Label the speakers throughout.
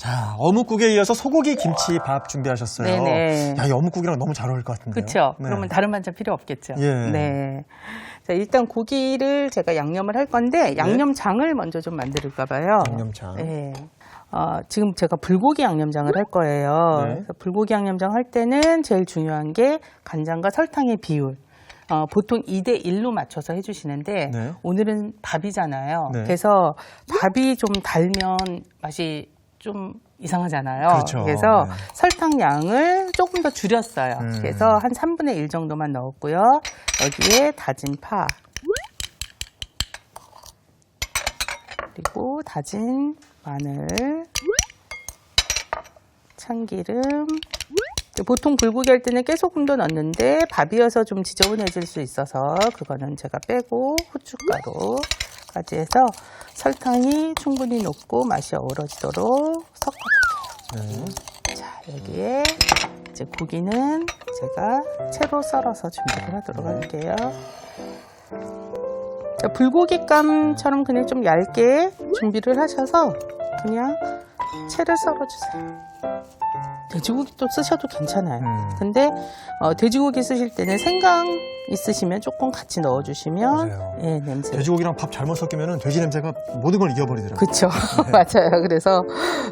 Speaker 1: 자, 어묵국에 이어서 소고기 김치밥 준비하셨어요.
Speaker 2: 네네.
Speaker 1: 야, 이 어묵국이랑 너무 잘 어울릴 것 같은데요.
Speaker 2: 그렇죠.
Speaker 1: 네.
Speaker 2: 그러면 다른 반찬 필요 없겠죠.
Speaker 1: 예.
Speaker 2: 네. 자, 일단 고기를 제가 양념을 할 건데 양념장을 먼저 좀 만들까 봐요.
Speaker 1: 양념장.
Speaker 2: 네. 지금 제가 불고기 양념장을 할 거예요.
Speaker 1: 네.
Speaker 2: 그래서 불고기 양념장 할 때는 제일 중요한 게 간장과 설탕의 비율. 보통 2대 1로 맞춰서 해주시는데
Speaker 1: 네.
Speaker 2: 오늘은 밥이잖아요.
Speaker 1: 네.
Speaker 2: 그래서 밥이 좀 달면 맛이 좀 이상하잖아요.
Speaker 1: 그렇죠.
Speaker 2: 그래서
Speaker 1: 네.
Speaker 2: 설탕 양을 조금 더 줄였어요. 그래서 한 3분의 1 정도만 넣었고요. 여기에 다진 파 그리고 다진 마늘, 참기름. 보통 불고기 할 때는 깨소금도 넣는데 밥이어서 좀 지저분해질 수 있어서 그거는 제가 빼고 후춧가루까지 해서 설탕이 충분히 녹고 맛이 어우러지도록 섞어줄게요.
Speaker 1: 네.
Speaker 2: 자, 여기에 이제 고기는 제가 채로 썰어서 준비를 하도록 할게요. 자, 불고기감처럼 그냥 좀 얇게 준비를 하셔서 그냥 채를 썰어주세요. 돼지고기 또 쓰셔도 괜찮아요. 근데 돼지고기 쓰실 때는 생강 있으시면 조금 같이 넣어주시면
Speaker 1: 맞아요.
Speaker 2: 예, 냄새.
Speaker 1: 돼지고기랑 밥 잘못 섞이면 돼지 냄새가 모든 걸 이겨버리더라고요.
Speaker 2: 그렇죠. 맞아요. 그래서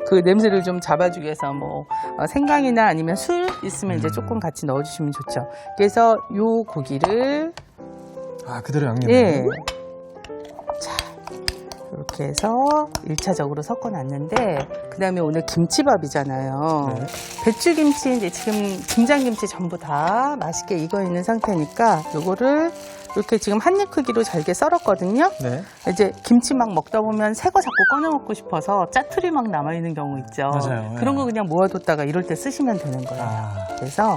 Speaker 2: 그 냄새를 좀 잡아주기 위해서 뭐 생강이나 아니면 술 있으면 이제 조금 같이 넣어주시면 좋죠. 그래서 요 고기를
Speaker 1: 그대로 양념.
Speaker 2: 예. 자, 이렇게 해서 1차적으로 섞어놨는데 그 다음에 오늘 김치밥이잖아요.
Speaker 1: 네.
Speaker 2: 배추김치 이제 지금 김장김치 전부 다 맛있게 익어 있는 상태니까 요거를 이렇게 지금 한 입 크기로 잘게 썰었거든요.
Speaker 1: 네.
Speaker 2: 이제 김치 막 먹다 보면 새 거 자꾸 꺼내 먹고 싶어서 짜투리 막 남아있는 경우 있죠.
Speaker 1: 맞아요.
Speaker 2: 그런 거 그냥 모아뒀다가 이럴 때 쓰시면 되는 거예요. 그래서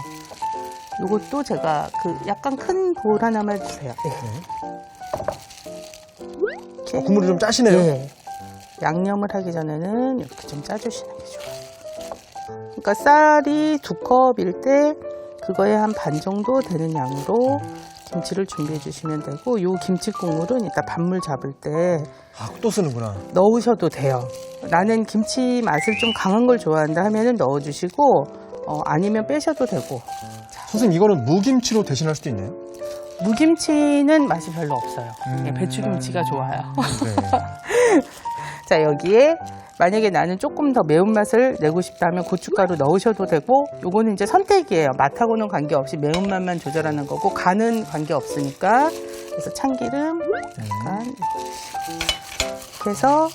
Speaker 2: 요것도 제가 그 약간 큰 볼 하나만 주세요. 네.
Speaker 1: 국물이 좀 짜시네요.
Speaker 2: 네. 양념을 하기 전에는 이렇게 좀 짜주시는 게 좋아요. 그러니까 쌀이 2컵일 때 그거에 한 반 정도 되는 양으로 김치를 준비해 주시면 되고 요 김치 국물은 이따 밥물 잡을 때
Speaker 1: 또 쓰는구나.
Speaker 2: 넣으셔도 돼요. 나는 김치 맛을 좀 강한 걸 좋아한다 하면은 넣어주시고 아니면 빼셔도 되고.
Speaker 1: 선생님, 이거는 무김치로 대신할 수도 있네요.
Speaker 2: 무김치는 맛이 별로 없어요. 배추김치가 좋아요.
Speaker 1: 네.
Speaker 2: 자, 여기에 만약에 나는 조금 더 매운맛을 내고 싶다면 고춧가루 넣으셔도 되고 요거는 이제 선택이에요. 맛하고는 관계없이 매운맛만 조절하는 거고 간은 관계없으니까. 그래서 참기름 약간 이렇게 해서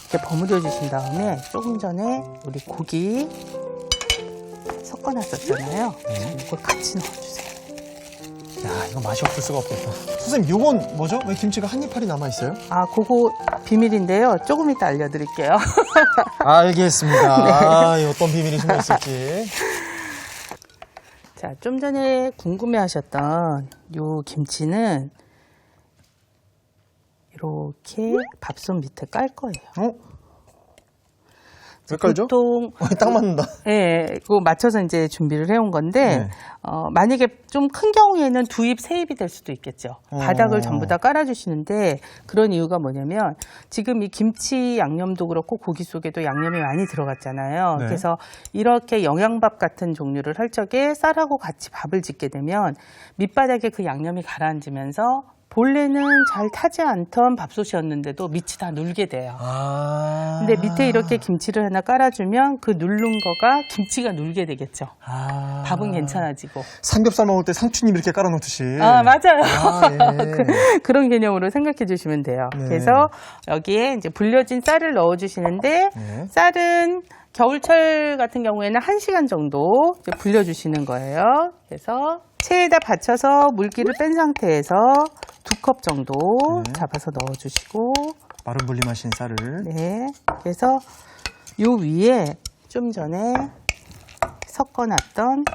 Speaker 2: 이렇게 버무려 주신 다음에 조금 전에 우리 고기 섞어놨었잖아요. 이걸 같이 넣어주세요.
Speaker 1: 야, 이거 맛이 없을 수가 없겠다. 선생님, 요건 뭐죠? 왜 김치가 한 이파리 남아있어요?
Speaker 2: 그거 비밀인데요. 조금 이따 알려드릴게요.
Speaker 1: 알겠습니다. 이 어떤 비밀이 숨어 있을지.
Speaker 2: 자, 좀 전에 궁금해 하셨던 요 김치는 이렇게 밥솥 밑에 깔 거예요.
Speaker 1: 왜 깔죠?
Speaker 2: 보통
Speaker 1: 딱 맞는다.
Speaker 2: 예, 그거 맞춰서 이제 준비를 해온 건데,
Speaker 1: 네.
Speaker 2: 만약에 좀 큰 경우에는 2입, 3입이 될 수도 있겠죠. 바닥을 전부 다 깔아주시는데, 그런 이유가 뭐냐면, 지금 이 김치 양념도 그렇고, 고기 속에도 양념이 많이 들어갔잖아요.
Speaker 1: 네.
Speaker 2: 그래서 이렇게 영양밥 같은 종류를 할 적에 쌀하고 같이 밥을 짓게 되면, 밑바닥에 그 양념이 가라앉으면서, 본래는 잘 타지 않던 밥솥이었는데도 밑이 다 눌게 돼요. 근데 밑에 이렇게 김치를 하나 깔아주면 그 누른 거가 김치가 눌게 되겠죠. 밥은 괜찮아지고.
Speaker 1: 삼겹살 먹을 때 상추님 이렇게 깔아놓듯이.
Speaker 2: 맞아요.
Speaker 1: 예.
Speaker 2: 그런 개념으로 생각해 주시면 돼요.
Speaker 1: 네.
Speaker 2: 그래서 여기에 이제 불려진 쌀을 넣어주시는데
Speaker 1: 네.
Speaker 2: 쌀은 겨울철 같은 경우에는 1시간 정도 불려주시는 거예요. 그래서 체에다 받쳐서 물기를 뺀 상태에서 2컵 정도 잡아서 넣어주시고
Speaker 1: 마른 분림하신 쌀을.
Speaker 2: 네. 그래서 요 위에 좀 전에 섞어놨던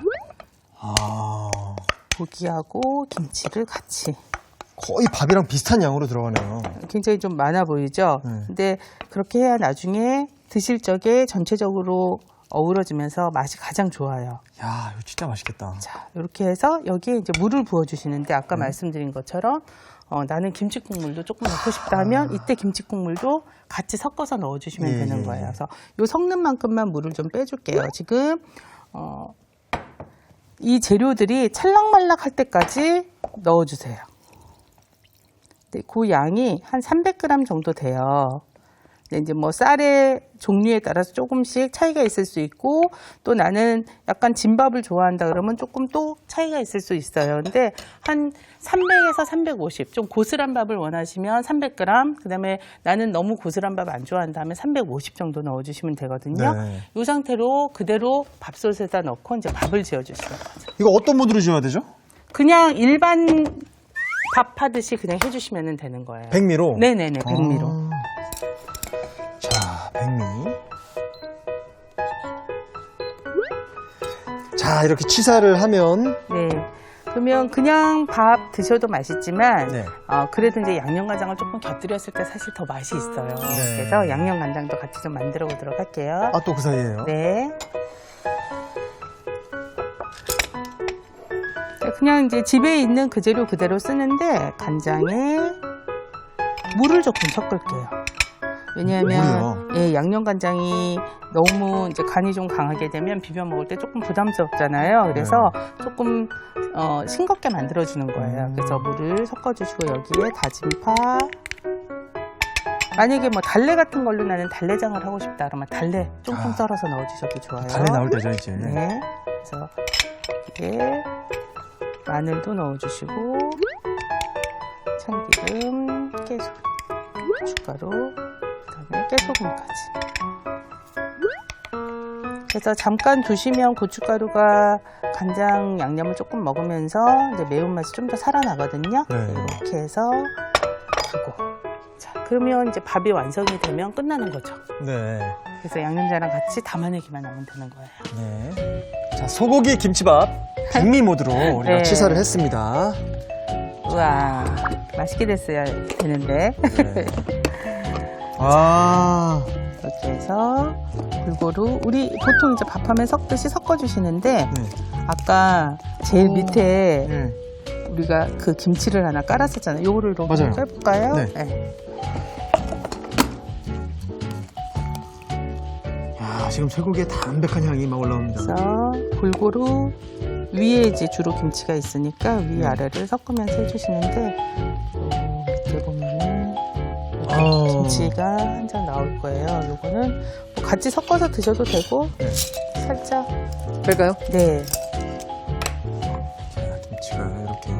Speaker 2: 고기하고 김치를 같이
Speaker 1: 거의 밥이랑 비슷한 양으로 들어가네요.
Speaker 2: 굉장히 좀 많아 보이죠? 근데 그렇게 해야 나중에 드실 적에 전체적으로 어우러지면서 맛이 가장 좋아요.
Speaker 1: 야, 이거 진짜 맛있겠다.
Speaker 2: 자, 이렇게 해서 여기에 이제 물을 부어주시는데 아까 말씀드린 것처럼 나는 김치 국물도 조금 넣고 싶다 하면 이때 김치 국물도 같이 섞어서 넣어주시면
Speaker 1: 예,
Speaker 2: 되는
Speaker 1: 예,
Speaker 2: 거예요.
Speaker 1: 예.
Speaker 2: 그래서 요 섞는 만큼만 물을 좀 빼줄게요. 지금 이 재료들이 찰랑말랑할 때까지 넣어주세요. 네, 그 양이 한 300g 정도 돼요. 근데 이제 뭐 쌀의 종류에 따라서 조금씩 차이가 있을 수 있고 또 나는 약간 진밥을 좋아한다 그러면 조금 또 차이가 있을 수 있어요. 근데 한 300에서 350, 좀 고슬한 밥을 원하시면 300g, 그다음에 나는 너무 고슬한 밥 안 좋아한다면 350 정도 넣어주시면 되거든요.
Speaker 1: 네.
Speaker 2: 이 상태로 그대로 밥솥에다 넣고 이제 밥을 지어주시는 거죠.
Speaker 1: 이거 어떤 모드로 지어야 되죠?
Speaker 2: 그냥 일반 밥 하듯이 그냥 해주시면 되는 거예요.
Speaker 1: 백미로?
Speaker 2: 네네네, 백미로.
Speaker 1: 자, 백미. 자, 이렇게 치사를 하면
Speaker 2: 네. 그러면 그냥 밥 드셔도 맛있지만
Speaker 1: 네.
Speaker 2: 그래도 이제 양념간장을 조금 곁들였을 때 사실 더 맛이 있어요.
Speaker 1: 네.
Speaker 2: 그래서 양념간장도 같이 좀 만들어 보도록 할게요.
Speaker 1: 아, 또 그 사이에요?
Speaker 2: 네. 그냥 이제 집에 있는 그 재료 그대로 쓰는데 간장에 물을 조금 섞을게요. 왜냐하면 예, 양념간장이 너무 이제 간이 좀 강하게 되면 비벼 먹을 때 조금 부담스럽잖아요. 그래서 조금 싱겁게 만들어주는 거예요. 그래서 물을 섞어주시고 여기에 다진 파. 만약에 뭐 달래 같은 걸로 나는 달래장을 하고 싶다 그러면 달래 쫑쫑 썰어서 넣어주셔도 좋아요.
Speaker 1: 달래 나올 때죠, 이제.
Speaker 2: 네. 그래서 여기에 마늘도 넣어주시고 참기름, 깨소, 고춧가루, 그다음에 깨소금까지. 그래서 잠깐 두시면 고춧가루가 간장 양념을 조금 먹으면서 이제 매운맛이 좀 더 살아나거든요.
Speaker 1: 네.
Speaker 2: 이렇게 해서 두고. 자, 그러면 이제 밥이 완성이 되면 끝나는 거죠.
Speaker 1: 네.
Speaker 2: 그래서 양념장랑 같이 담아내기만 하면 되는 거예요.
Speaker 1: 네. 자, 소고기 김치밥 백미 모드로 우리가
Speaker 2: 네.
Speaker 1: 치사를 했습니다.
Speaker 2: 우와, 맛있게 됐어야 되는데.
Speaker 1: 네. 아,
Speaker 2: 이렇게 해서 골고루 우리 보통 이제 밥하면 섞듯이 섞어주시는데
Speaker 1: 네.
Speaker 2: 아까 제일 밑에
Speaker 1: 네.
Speaker 2: 우리가 그 김치를 하나 깔았었잖아요. 요거를 좀
Speaker 1: 맞아요.
Speaker 2: 빼볼까요?
Speaker 1: 네. 아, 지금 쇠고기에 담백한 향이 막 올라옵니다.
Speaker 2: 그래서 골고루 위에 이제 주로 김치가 있으니까 위아래를 섞으면서 해주시는데 요 밑에 보면은 김치가 한 장 나올 거예요. 요거는 뭐 같이 섞어서 드셔도 되고
Speaker 1: 네.
Speaker 2: 살짝
Speaker 1: 뺄까요?
Speaker 2: 네.
Speaker 1: 김치가 이렇게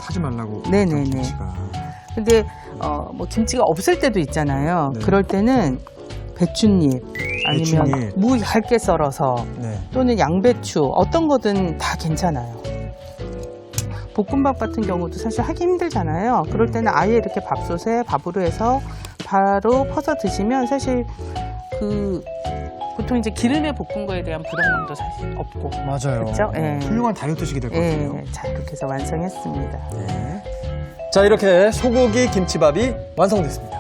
Speaker 1: 타지 말라고.
Speaker 2: 네네네.
Speaker 1: 김치가.
Speaker 2: 근데 뭐 김치가 없을 때도 있잖아요.
Speaker 1: 네.
Speaker 2: 그럴 때는 배춧잎 아니면
Speaker 1: 배춧잎.
Speaker 2: 무 얇게 썰어서
Speaker 1: 네.
Speaker 2: 또는 양배추 어떤 거든 다 괜찮아요. 볶음밥 같은 경우도 사실 하기 힘들잖아요. 그럴 때는 아예 이렇게 밥솥에 밥으로 해서 바로 퍼서 드시면 사실 그 보통 이제 기름에 볶은 거에 대한 부담감도 사실 없고.
Speaker 1: 맞아요.
Speaker 2: 그렇죠? 예.
Speaker 1: 훌륭한 다이어트식이 될 것 같아요.
Speaker 2: 예, 자 이렇게 해서 완성했습니다.
Speaker 1: 네. 자, 이렇게 소고기 김치밥이 완성됐습니다.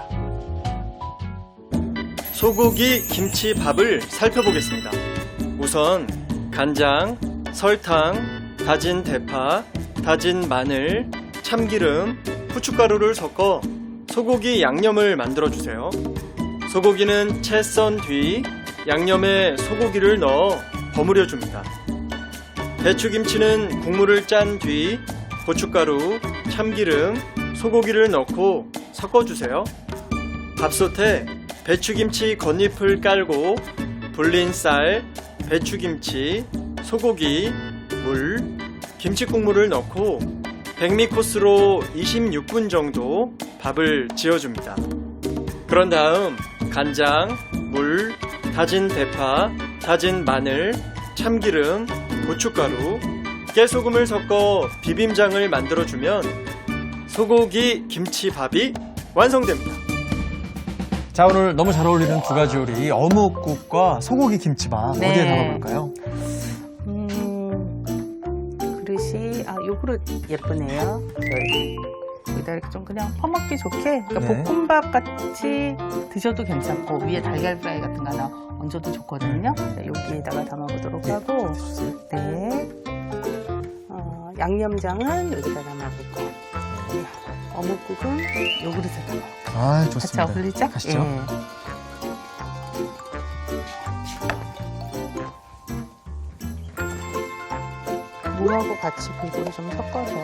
Speaker 3: 소고기 김치밥을 살펴보겠습니다. 우선 간장, 설탕, 다진 대파, 다진 마늘, 참기름, 후춧가루를 섞어 소고기 양념을 만들어 주세요. 소고기는 채 썬 뒤 양념에 소고기를 넣어 버무려 줍니다. 배추김치는 국물을 짠 뒤 고춧가루, 참기름, 소고기를 넣고 섞어주세요. 밥솥에 배추김치 겉잎을 깔고 불린 쌀, 배추김치, 소고기, 물, 김치국물을 넣고 백미 코스로 26분 정도 밥을 지어줍니다. 그런 다음 간장, 물, 다진 대파, 다진 마늘, 참기름, 고춧가루, 깨소금을 섞어 비빔장을 만들어주면 소고기 김치밥이 완성됩니다.
Speaker 1: 자, 오늘 너무 잘 어울리는 두 가지 요리, 어묵국과 소고기 김치밥
Speaker 2: 네.
Speaker 1: 어디에 담아볼까요?
Speaker 2: 그릇이 요 그릇 예쁘네요. 여기다 이렇게 좀 그냥 퍼먹기 좋게 그러니까
Speaker 1: 네.
Speaker 2: 볶음밥 같이 드셔도 괜찮고 위에 달걀 프라이 같은 거 하나 얹어도 좋거든요. 자, 여기에다가 담아보도록 하고 네. 양념장은 여기다 담아볼 거예요. 어묵국은 요 그릇에 넣어.
Speaker 1: 아,
Speaker 2: 같이
Speaker 1: 좋습니다.
Speaker 2: 어울리죠?
Speaker 1: 가시죠.
Speaker 2: 예. 무하고 같이 골고루 좀 섞어서.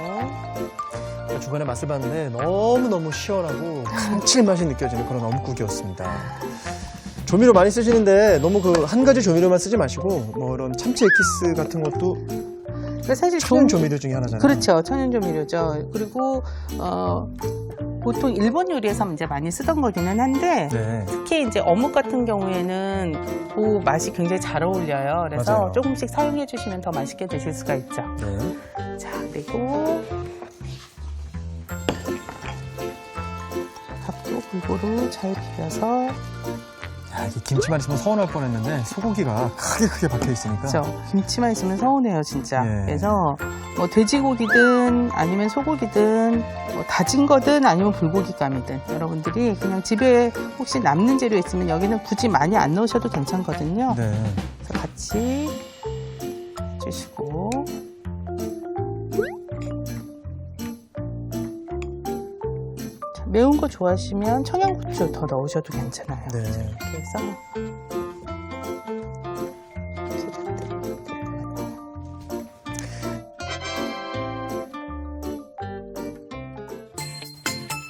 Speaker 1: 중간에 맛을 봤는데 너무너무 시원하고 감칠맛이 느껴지는 그런 어묵국이었습니다. 조미료 많이 쓰시는데 너무 그 한 가지 조미료만 쓰지 마시고 뭐 이런 참치 에키스 같은 것도
Speaker 2: 그러니까 사실
Speaker 1: 천연 조미료 중에 하나잖아요.
Speaker 2: 그렇죠. 천연 조미료죠. 그리고 보통 일본 요리에서 이제 많이 쓰던 거기는 한데
Speaker 1: 네.
Speaker 2: 특히 이제 어묵 같은 경우에는 그 맛이 굉장히 잘 어울려요. 그래서
Speaker 1: 맞아요.
Speaker 2: 조금씩 사용해 주시면 더 맛있게 드실 수가 있죠.
Speaker 1: 네.
Speaker 2: 자, 그리고 밥도 골고루 잘 비벼서
Speaker 1: 야, 이 김치만 있으면 서운할 뻔했는데 소고기가 크게 박혀 있으니까.
Speaker 2: 그렇죠. 김치만 있으면 서운해요, 진짜.
Speaker 1: 예.
Speaker 2: 그래서 뭐 돼지고기든 아니면 소고기든 뭐 다진 거든 아니면 불고기감이든 여러분들이 그냥 집에 혹시 남는 재료 있으면 여기는 굳이 많이 안 넣으셔도 괜찮거든요.
Speaker 1: 네.
Speaker 2: 그래서 같이 주시고 자, 매운 거 좋아하시면 청양고추 더 넣으셔도 괜찮아요.
Speaker 1: 네.
Speaker 2: 이렇게 해서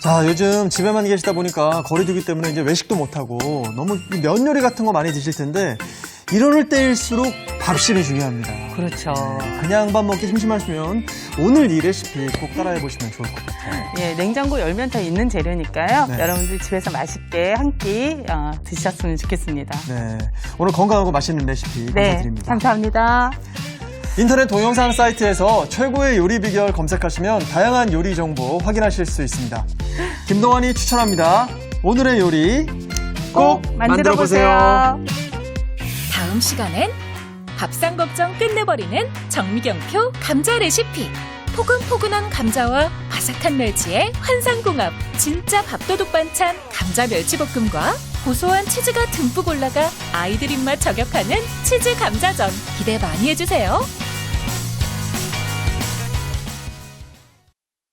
Speaker 1: 자, 요즘 집에만 계시다 보니까 거리두기 때문에 이제 외식도 못하고 너무 면 요리 같은 거 많이 드실 텐데 이럴 때일수록 밥심이 중요합니다.
Speaker 2: 그렇죠.
Speaker 1: 그냥 밥 먹기 심심하시면 오늘 이 레시피 꼭 따라해 보시면 좋을 것 같아요.
Speaker 2: 예, 냉장고 열면 다 있는 재료니까요.
Speaker 1: 네.
Speaker 2: 여러분들 집에서 맛있게 한 끼 드셨으면 좋겠습니다.
Speaker 1: 네. 오늘 건강하고 맛있는 레시피
Speaker 2: 네,
Speaker 1: 감사드립니다.
Speaker 2: 감사합니다.
Speaker 1: 인터넷 동영상 사이트에서 최고의 요리 비결 검색하시면 다양한 요리 정보 확인하실 수 있습니다. 김동완이 추천합니다. 오늘의 요리 꼭 만들어 보세요.
Speaker 4: 다음 시간엔 밥상 걱정 끝내버리는 정미경표 감자 레시피. 포근포근한 감자와 바삭한 멸치의 환상궁합. 진짜 밥도둑 반찬 감자 멸치볶음과 고소한 치즈가 듬뿍 올라가 아이들 입맛 저격하는 치즈 감자전. 기대 많이 해주세요.